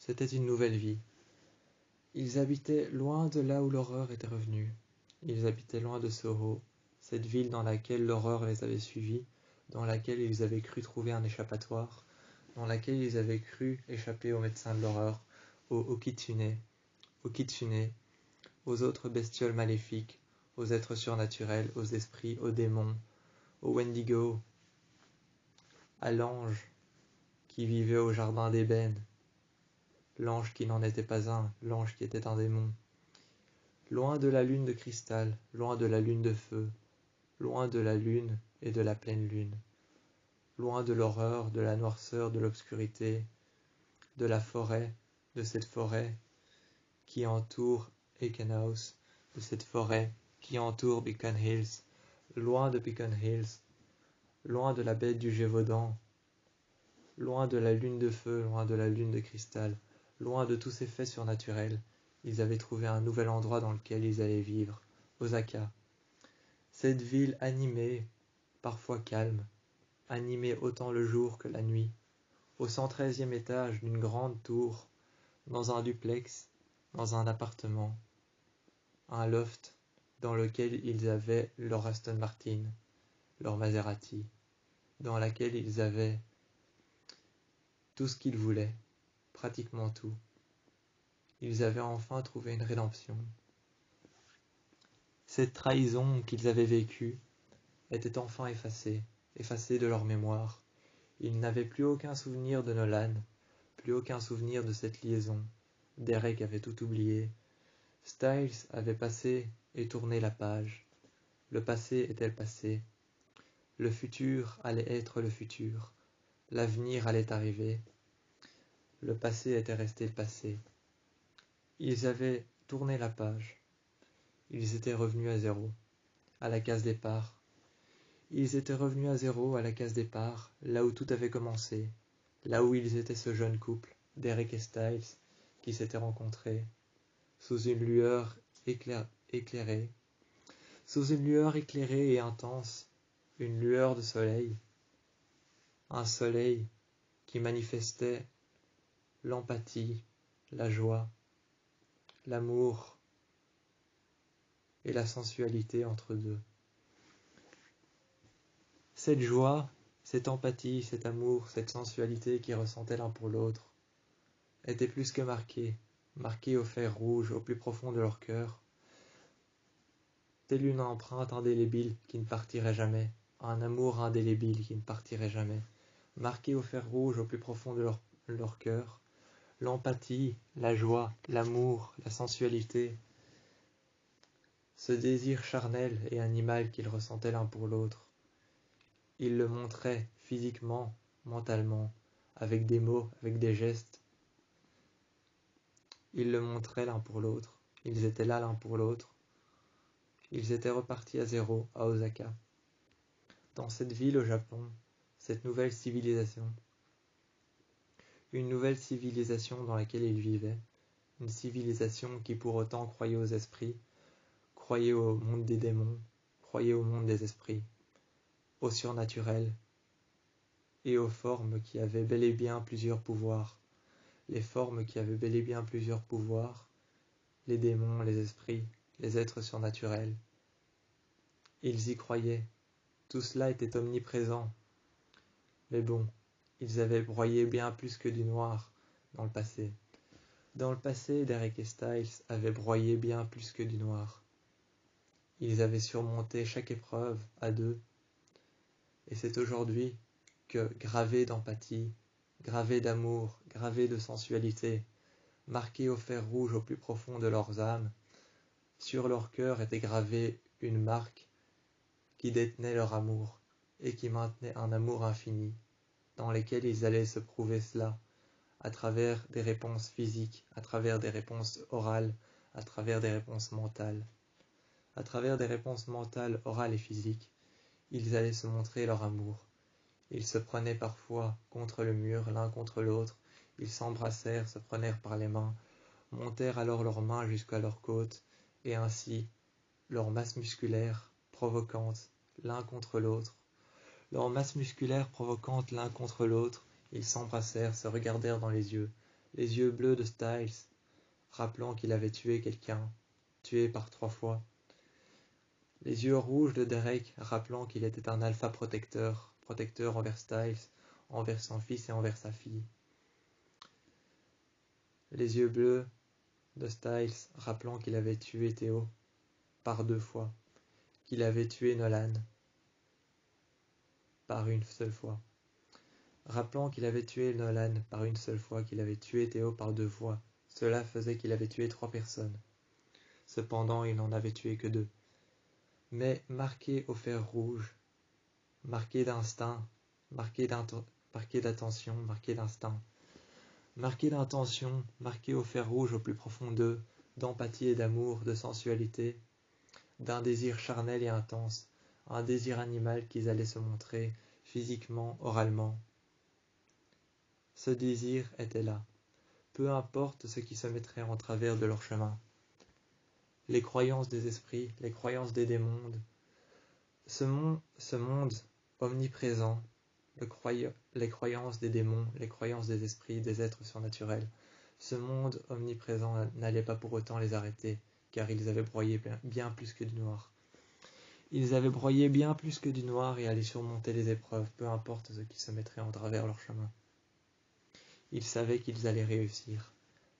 C'était une nouvelle vie. Ils habitaient loin de là où l'horreur était revenue. Ils habitaient loin de Soho, cette ville dans laquelle l'horreur les avait suivis, dans laquelle ils avaient cru trouver un échappatoire, dans laquelle ils avaient cru échapper aux médecins de l'horreur, aux kitsune, aux autres bestioles maléfiques, aux êtres surnaturels, aux esprits, aux démons, aux Wendigo, à l'ange qui vivait au jardin d'ébène, l'ange qui n'en était pas un, l'ange qui était un démon. Loin de la lune de cristal, loin de la lune de feu, loin de la lune et de la pleine lune, loin de l'horreur, de la noirceur, de l'obscurité, de la forêt, de cette forêt qui entoure Aikenhouse, de cette forêt qui entoure Beacon Hills, loin de Beacon Hills, loin de la baie du Gévaudan, loin de la lune de feu, loin de la lune de cristal, loin de tous ces faits surnaturels, ils avaient trouvé un nouvel endroit dans lequel ils allaient vivre, Osaka. Cette ville animée, parfois calme, animée autant le jour que la nuit, au 113e étage d'une grande tour, dans un duplex, dans un appartement, un loft dans lequel ils avaient leur Aston Martin, leur Maserati, dans laquelle ils avaient tout ce qu'ils voulaient, pratiquement tout. Ils avaient enfin trouvé une rédemption. Cette trahison qu'ils avaient vécue était enfin effacée de leur mémoire. Ils n'avaient plus aucun souvenir de Nolan, plus aucun souvenir de cette liaison. Derek avait tout oublié. Styles avait passé et tourné la page. Le passé était le passé. Le futur allait être le futur. L'avenir allait arriver. Le passé était resté le passé. Ils avaient tourné la page. Ils étaient revenus à zéro, à la case départ. Ils étaient revenus à zéro, à la case départ, là où tout avait commencé, là où ils étaient ce jeune couple, Derek et Styles, qui s'étaient rencontrés, sous une lueur éclairée, sous une lueur éclairée et intense, une lueur de soleil, un soleil qui manifestait l'empathie, la joie, l'amour et la sensualité entre deux. Cette joie, cette empathie, cet amour, cette sensualité qu'ils ressentaient l'un pour l'autre, était plus que marquée au fer rouge, au plus profond de leur cœur, telle une empreinte indélébile qui ne partirait jamais, un amour indélébile qui ne partirait jamais, marquée au fer rouge, au plus profond de leur cœur, l'empathie, la joie, l'amour, la sensualité, ce désir charnel et animal qu'ils ressentaient l'un pour l'autre. Ils le montraient physiquement, mentalement, avec des mots, avec des gestes. Ils le montraient l'un pour l'autre. Ils étaient là l'un pour l'autre. Ils étaient repartis à zéro, à Osaka. Dans cette ville au Japon, cette nouvelle civilisation. Une nouvelle civilisation dans laquelle ils vivaient. Une civilisation qui pour autant croyait aux esprits, croyait au monde des démons, croyait au monde des esprits, au surnaturel et aux formes qui avaient bel et bien plusieurs pouvoirs. Les formes qui avaient bel et bien plusieurs pouvoirs, les démons, les esprits, les êtres surnaturels. Ils y croyaient. Tout cela était omniprésent. Mais bon, ils avaient broyé bien plus que du noir dans le passé. Dans le passé, Derek et Styles avaient broyé bien plus que du noir. Ils avaient surmonté chaque épreuve à deux. Et c'est aujourd'hui que, gravés d'empathie, gravés d'amour, gravés de sensualité, marqués au fer rouge au plus profond de leurs âmes, sur leur cœur était gravée une marque qui détenait leur amour et qui maintenait un amour infini, dans lesquels ils allaient se prouver cela, à travers des réponses physiques, à travers des réponses orales, à travers des réponses mentales. À travers des réponses mentales, orales et physiques, ils allaient se montrer leur amour. Ils se prenaient parfois contre le mur, l'un contre l'autre, ils s'embrassèrent, se prenèrent par les mains, montèrent alors leurs mains jusqu'à leurs côtes, et ainsi, leur masse musculaire provoquante l'un contre l'autre, leur masse musculaire provoquante l'un contre l'autre, ils s'embrassèrent, se regardèrent dans les yeux, Les yeux bleus de Styles, rappelant qu'il avait tué quelqu'un, tué par 3 fois. Les yeux rouges de Derek, rappelant qu'il était un alpha protecteur, protecteur envers Styles, envers son fils et envers sa fille. Les yeux bleus de Styles, rappelant qu'il avait tué Theo par 2 fois, qu'il avait tué Nolan par une seule fois. Rappelant qu'il avait tué Nolan par une seule fois, qu'il avait tué Theo par 2 fois, cela faisait qu'il avait tué 3 personnes. Cependant, il n'en avait tué que 2. Mais marqué au fer rouge, marqué d'instinct, marqué d'attention, marqué d'instinct, marqué d'intention, marqué au fer rouge au plus profond d'eux, d'empathie et d'amour, de sensualité, d'un désir charnel et intense, un désir animal qu'ils allaient se montrer, physiquement, oralement. Ce désir était là, peu importe ce qui se mettrait en travers de leur chemin. Les croyances des esprits, les croyances des démons, ce monde omniprésent, les croyances des démons, les croyances des esprits, des êtres surnaturels, ce monde omniprésent n'allait pas pour autant les arrêter, car ils avaient broyé bien plus que du noir. Ils avaient broyé bien plus que du noir et allaient surmonter les épreuves, peu importe ce qui se mettrait en travers leur chemin. Ils savaient qu'ils allaient réussir,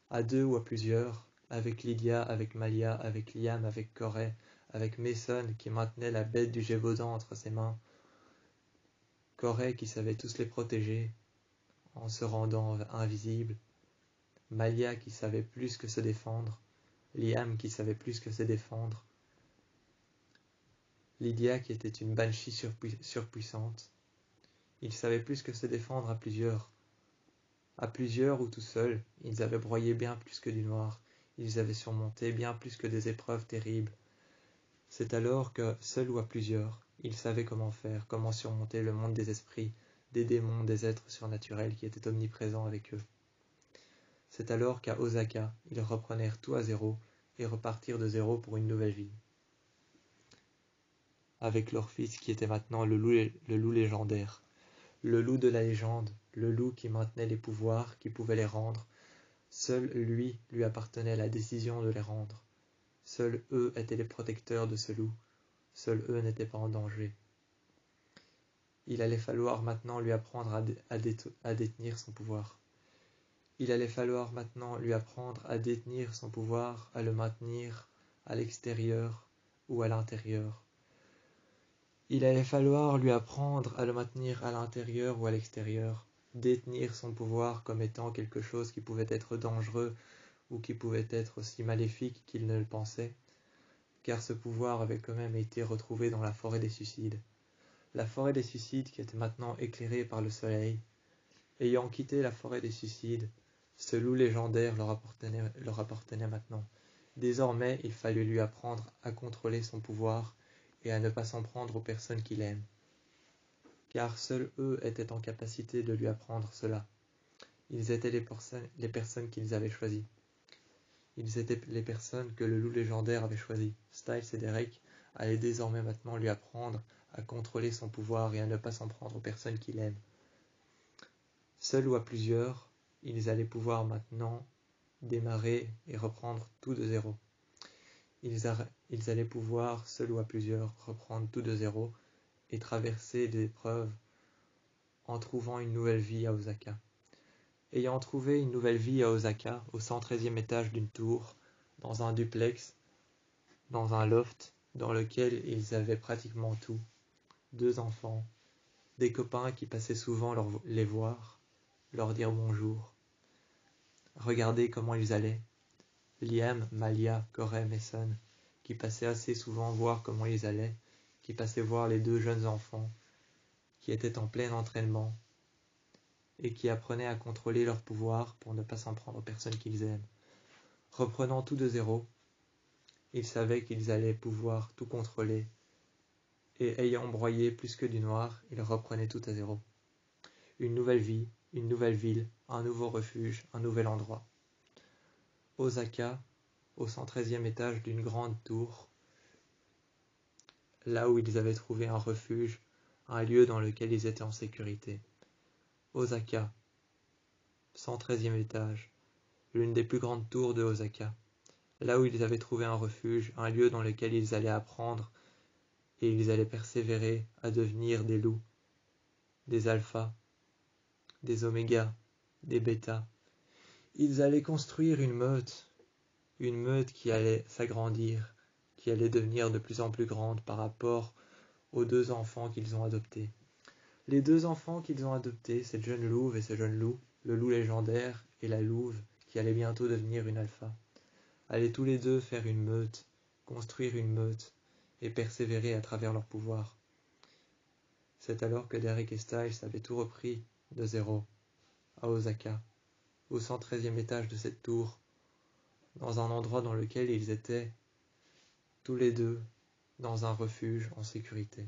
à 2 ou à plusieurs, avec Lydia, avec Malia, avec Liam, avec Corey, avec Mason qui maintenait la bête du Gévaudan entre ses mains, Corey qui savait tous les protéger en se rendant invisible, Malia qui savait plus que se défendre, Liam qui savait plus que se défendre, Lydia qui était une banshee surpuissante. Ils savaient plus que se défendre à plusieurs. À plusieurs ou tout seuls, ils avaient broyé bien plus que du noir, ils avaient surmonté bien plus que des épreuves terribles. C'est alors que, seuls ou à plusieurs, ils savaient comment faire, comment surmonter le monde des esprits, des démons, des êtres surnaturels qui étaient omniprésents avec eux. C'est alors qu'à Osaka, ils reprenèrent tout à zéro et repartirent de zéro pour une nouvelle vie. Avec leur fils qui était maintenant le loup légendaire, le loup de la légende, le loup qui maintenait les pouvoirs, qui pouvait les rendre. Seul lui appartenait la décision de les rendre. Seuls eux étaient les protecteurs de ce loup. Seuls eux n'étaient pas en danger. Il allait falloir maintenant lui apprendre à détenir son pouvoir. Il allait falloir maintenant lui apprendre à détenir son pouvoir, à le maintenir à l'extérieur ou à l'intérieur. Il allait falloir lui apprendre à le maintenir à l'intérieur ou à l'extérieur, détenir son pouvoir comme étant quelque chose qui pouvait être dangereux ou qui pouvait être aussi maléfique qu'il ne le pensait, car ce pouvoir avait quand même été retrouvé dans la forêt des suicides. La forêt des suicides qui était maintenant éclairée par le soleil. Ayant quitté la forêt des suicides, ce loup légendaire leur appartenait maintenant. Désormais, il fallait lui apprendre à contrôler son pouvoir et à ne pas s'en prendre aux personnes qu'il aime. Car seuls eux étaient en capacité de lui apprendre cela. Ils étaient les personnes qu'ils avaient choisies. Ils étaient les personnes que le loup légendaire avait choisies. Styles et Derek allaient désormais maintenant lui apprendre à contrôler son pouvoir et à ne pas s'en prendre aux personnes qu'il aime. Seuls ou à plusieurs, ils allaient pouvoir maintenant démarrer et reprendre tout de zéro. Ils allaient pouvoir, seuls ou à plusieurs, reprendre tout de zéro et traverser des épreuves en trouvant une nouvelle vie à Osaka. Ayant trouvé une nouvelle vie à Osaka, au 113e étage d'une tour, dans un duplex, dans un loft, dans lequel ils avaient pratiquement tout, 2 enfants, des copains qui passaient souvent les voir, leur dire bonjour, regarder comment ils allaient, Liam, Malia, Corey, Mason, qui passaient assez souvent voir comment ils allaient, qui passaient voir les 2 jeunes enfants, qui étaient en plein entraînement, et qui apprenaient à contrôler leur pouvoir pour ne pas s'en prendre aux personnes qu'ils aiment. Reprenant tout de zéro, ils savaient qu'ils allaient pouvoir tout contrôler, et ayant broyé plus que du noir, ils reprenaient tout à zéro. Une nouvelle vie, une nouvelle ville, un nouveau refuge, un nouvel endroit. Osaka, au 113e étage d'une grande tour, là où ils avaient trouvé un refuge, un lieu dans lequel ils étaient en sécurité. Osaka, 113e étage, l'une des plus grandes tours de Osaka, là où ils avaient trouvé un refuge, un lieu dans lequel ils allaient apprendre et ils allaient persévérer à devenir des loups, des alphas, des omégas, des bêtas. Ils allaient construire une meute qui allait s'agrandir, qui allait devenir de plus en plus grande par rapport aux 2 enfants qu'ils ont adoptés. Les 2 enfants qu'ils ont adoptés, cette jeune louve et ce jeune loup, le loup légendaire et la louve qui allait bientôt devenir une alpha, allaient tous les 2 faire une meute, construire une meute et persévérer à travers leur pouvoir. C'est alors que Derek et Styles avaient tout repris de zéro, à Osaka, au 113e étage de cette tour, dans un endroit dans lequel ils étaient tous les 2 dans un refuge en sécurité.